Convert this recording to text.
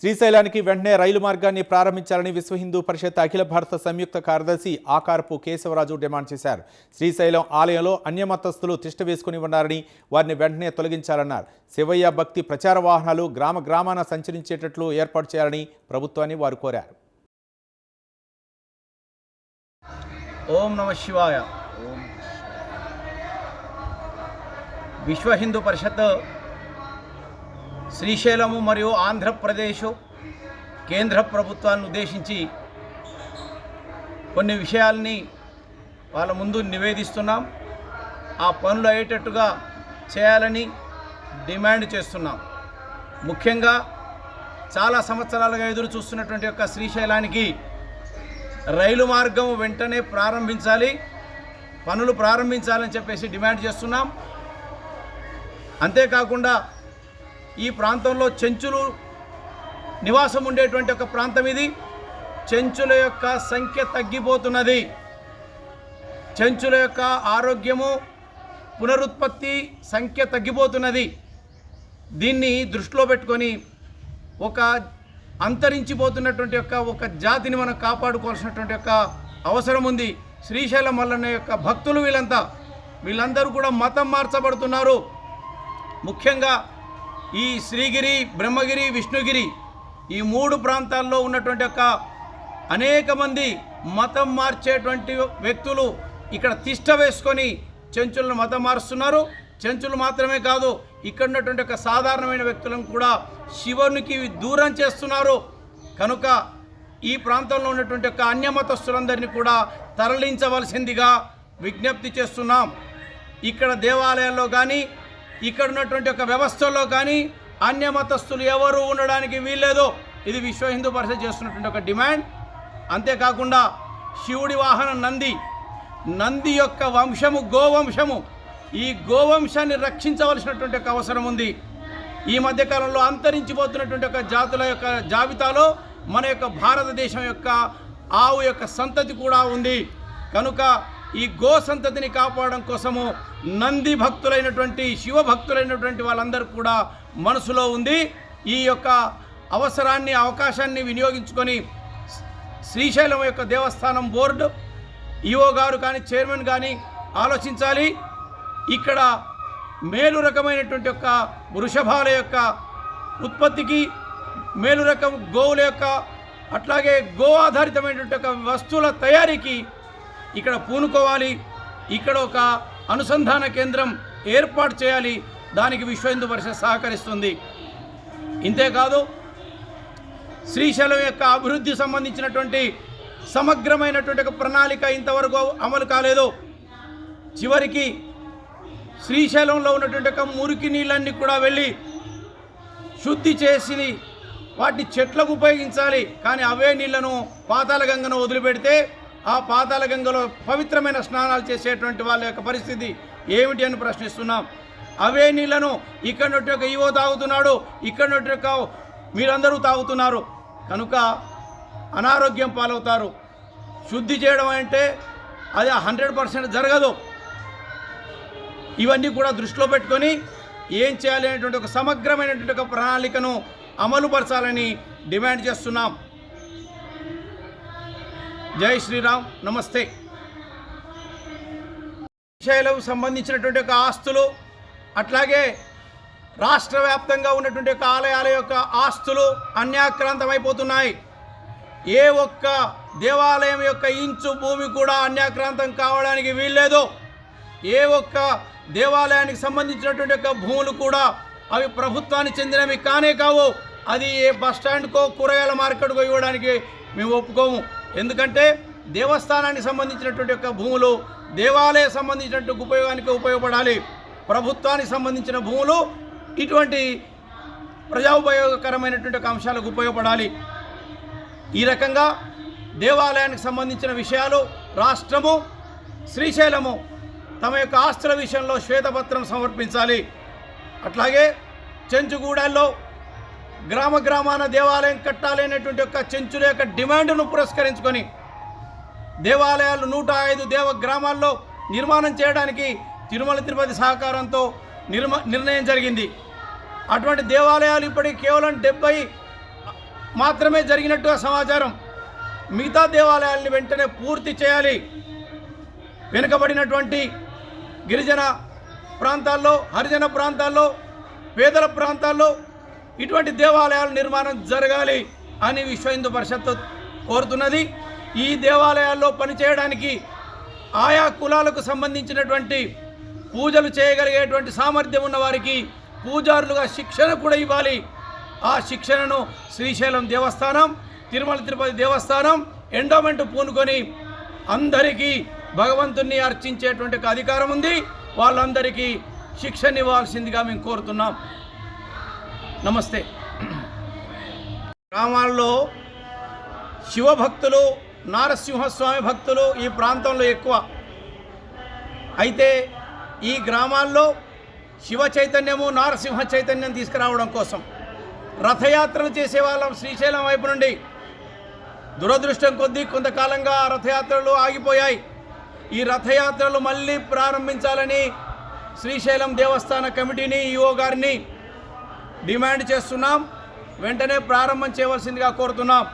శ్రీశైలానికి వెంటనే రైలు మార్గాన్ని ప్రారంభించాలని విశ్వ హిందూ పరిషత్ అఖిల భారత సంయుక్త కార్యదర్శి ఆకారపు కేశవరాజు డిమాండ్ చేశారు. శ్రీశైలం ఆలయంలో అన్యమతస్థులు తిష్ట వేసుకుని ఉన్నారని వారిని వెంటనే తొలగించాలన్నారు. శివయ్య భక్తి ప్రచార వాహనాలు గ్రామ గ్రామాన సంచరించేటట్లు ఏర్పాటు చేయాలని ప్రభుత్వాన్ని వారు కోరారు. ఓం నమ శివాయ. విశ్వ హిందూ పరిషత్ శ్రీశైలము మరియు ఆంధ్రప్రదేశ్ కేంద్ర ప్రభుత్వాన్ని ఉద్దేశించి కొన్ని విషయాల్ని వాళ్ళ ముందు నివేదిస్తున్నాం. ఆ పనులు అయ్యేటట్టుగా చేయాలని డిమాండ్ చేస్తున్నాం. ముఖ్యంగా చాలా సంవత్సరాలుగా ఎదురు చూస్తున్నటువంటి యొక్క శ్రీశైలానికి రైలు మార్గం వెంటనే ప్రారంభించాలి, పనులు ప్రారంభించాలని చెప్పేసి డిమాండ్ చేస్తున్నాం. అంతేకాకుండా ఈ ప్రాంతంలో చెంచులు నివాసం ఉండేటువంటి ఒక ప్రాంతం ఇది. చెంచుల యొక్క సంఖ్య తగ్గిపోతున్నది. చెంచుల యొక్క ఆరోగ్యము పునరుత్పత్తి సంఖ్య తగ్గిపోతున్నది. దీన్ని దృష్టిలో పెట్టుకొని ఒక అంతరించిపోతున్నటువంటి ఒక జాతిని మనం కాపాడుకోవాల్సినటువంటి యొక్క అవసరం ఉంది. శ్రీశైలం మల్లన్న యొక్క భక్తులు వీళ్ళందరూ కూడా మతం మార్చబడుతున్నారు. ముఖ్యంగా ఈ శ్రీగిరి, బ్రహ్మగిరి, విష్ణుగిరి ఈ మూడు ప్రాంతాల్లో ఉన్నటువంటి అనేక మంది మతం మార్చేటువంటి వ్యక్తులు ఇక్కడ తిష్ట వేసుకొని చెంచులను మతం మారుస్తున్నారు. చెంచులు మాత్రమే కాదు, ఇక్కడ ఉన్నటువంటి సాధారణమైన వ్యక్తులను కూడా శివునికి దూరం చేస్తున్నారు. కనుక ఈ ప్రాంతంలో ఉన్నటువంటి అన్యమతస్తులందరినీ కూడా తరలించవలసిందిగా విజ్ఞప్తి చేస్తున్నాం. ఇక్కడ దేవాలయాల్లో కానీ ఇక్కడ ఉన్నటువంటి వ్యవస్థల్లో కానీ అన్యమతస్తులు ఎవరు ఉండడానికి వీల్లేదు. ఇది విశ్వ హిందూ పరిషత్ చేస్తున్నటువంటి డిమాండ్. అంతేకాకుండా శివుడి వాహనం నంది యొక్క వంశము గోవంశము. ఈ గోవంశాన్ని రక్షించవలసినటువంటి అవసరం ఉంది. ఈ మధ్యకాలంలో అంతరించిపోతున్నటువంటి జాతుల యొక్క జాబితాలో మన యొక్క భారతదేశం యొక్క ఆవు యొక్క సంతతి కూడా ఉంది. కనుక ఈ గో సంతతిని కాపాడడం కోసము నంది భక్తులైనటువంటి శివ భక్తులైనటువంటి వాళ్ళందరూ కూడా మనసులో ఉంది. ఈ యొక్క అవకాశాన్ని వినియోగించుకొని శ్రీశైలం యొక్క దేవస్థానం బోర్డు ఈఓ గారు కానీ చైర్మన్ కానీ ఆలోచించాలి. ఇక్కడ మేలు రకమైనటువంటి వృషభాల యొక్క ఉత్పత్తికి, మేలు రకం గోవుల యొక్క అట్లాగే గో ఆధారితమైనటువంటి వస్తువుల తయారీకి ఇక్కడ పూనుకోవాలి. ఇక్కడ ఒక అనుసంధాన కేంద్రం ఏర్పాటు చేయాలి. దానికి విశ్వ హిందూ పరిషత్ సహకరిస్తుంది. ఇంతేకాదు, శ్రీశైలం యొక్క అభివృద్ధి సంబంధించినటువంటి సమగ్రమైనటువంటి ప్రణాళిక ఇంతవరకు అమలు కాలేదు. చివరికి శ్రీశైలంలో ఉన్నటువంటి మురికి నీళ్ళన్నీ కూడా వెళ్ళి శుద్ధి చేసి వాటిని చెట్లకు ఉపయోగించాలి. కానీ అవే నీళ్లను పాతాళ గంగను వదిలిపెడితే ఆ పాతాళ గంగలో పవిత్రమైన స్నానాలు చేసేటువంటి వాళ్ళ యొక్క పరిస్థితి ఏమిటి అని ప్రశ్నిస్తున్నాం. అవే నీళ్లను ఇక్కడ ఈవో తాగుతున్నాడు, ఇక్కడ మీరందరూ తాగుతున్నారు. కనుక అనారోగ్యం పాలవుతారు. శుద్ధి చేయడం అంటే అది 100% జరగదు. ఇవన్నీ కూడా దృష్టిలో పెట్టుకొని ఏం చేయాలి అనేటువంటి సమగ్రమైనటువంటి ప్రణాళికను అమలుపరచాలని డిమాండ్ చేస్తున్నాం. జై శ్రీరామ్. నమస్తే. శ్రీశైలం సంబంధించినటువంటి ఆస్తులు అట్లాగే రాష్ట్ర వ్యాప్తంగా ఉన్నటువంటి ఆలయాల యొక్క ఆస్తులు అన్యాక్రాంతమైపోతున్నాయి. ఏ ఒక్క దేవాలయం యొక్క ఇంచు భూమి కూడా అన్యాక్రాంతం కావడానికి వీల్లేదు. ఏ ఒక్క దేవాలయానికి సంబంధించినటువంటి భూములు కూడా అవి ప్రభుత్వానికి చెందినవి కానే కావు. అది ఏ బస్టాండ్కో కూరగాయల మార్కెట్కో ఇవ్వడానికి మేము ఒప్పుకోము. ఎందుకంటే దేవస్థానానికి సంబంధించినటువంటి భూములు దేవాలయ సంబంధించినటువంటి ఉపయోగానికి ఉపయోగపడాలి. ప్రభుత్వానికి సంబంధించిన భూములు ఇటువంటి ప్రజా ఉపయోగకరమైనటువంటి అంశాలకు ఉపయోగపడాలి. ఈ రకంగా దేవాలయానికి సంబంధించిన విషయాలు రాష్ట్రము, శ్రీశైలము తమ యొక్క ఆస్తుల విషయంలో శ్వేతపత్రం సమర్పించాలి. అట్లాగే చెంచుగూడల్లో గ్రామ గ్రామాన దేవాలయం కట్టాలి అనేటువంటి చెంచుల యొక్క డిమాండ్ను పురస్కరించుకొని దేవాలయాలు 105 గ్రామాల్లో నిర్మాణం చేయడానికి తిరుమల తిరుపతి సహకారంతో నిర్ణయం జరిగింది. అటువంటి దేవాలయాలు ఇప్పటికి కేవలం మాత్రమే జరిగినట్టుగా సమాచారం. మిగతా దేవాలయాల్ని వెంటనే పూర్తి చేయాలి. వెనుకబడినటువంటి గిరిజన ప్రాంతాల్లో, హరిజన ప్రాంతాల్లో, పేదల ప్రాంతాల్లో ఇటువంటి దేవాలయాల నిర్మాణం జరగాలి అని విశ్వ హిందూ పరిషత్ కోరుతున్నది. ఈ దేవాలయాల్లో పనిచేయడానికి ఆయా కులాలకు సంబంధించినటువంటి పూజలు చేయగలిగేటువంటి సామర్థ్యం ఉన్న వారికి పూజారులుగా శిక్షణ కూడా ఇవ్వాలి. ఆ శిక్షణను శ్రీశైలం దేవస్థానం, తిరుమల తిరుపతి దేవస్థానం ఎండోమెంట్ పూనుకొని అందరికీ భగవంతుణ్ణి అర్చించేటువంటి అధికారం ఉంది. వాళ్ళందరికీ శిక్షణ ఇవ్వాల్సిందిగా మేము కోరుతున్నాం. నమస్తే. గ్రామాల్లో శివభక్తులు, నారసింహస్వామి భక్తులు ఈ ప్రాంతంలో ఎక్కువ. అయితే ఈ గ్రామాల్లో శివ చైతన్యము, నారసింహ చైతన్యం తీసుకురావడం కోసం రథయాత్రలు చేసేవాళ్ళం శ్రీశైలం వైపు నుండి. దురదృష్టం కొద్దీ కొంతకాలంగా రథయాత్రలు ఆగిపోయాయి. ఈ రథయాత్రలు మళ్ళీ ప్రారంభించాలని శ్రీశైలం దేవస్థాన కమిటీని, ఈఓ గారిని డిమాండ్ చేస్తున్నాం. వెంటనే ప్రారంభం చేయవలసిందిగా కోరుతున్నాం.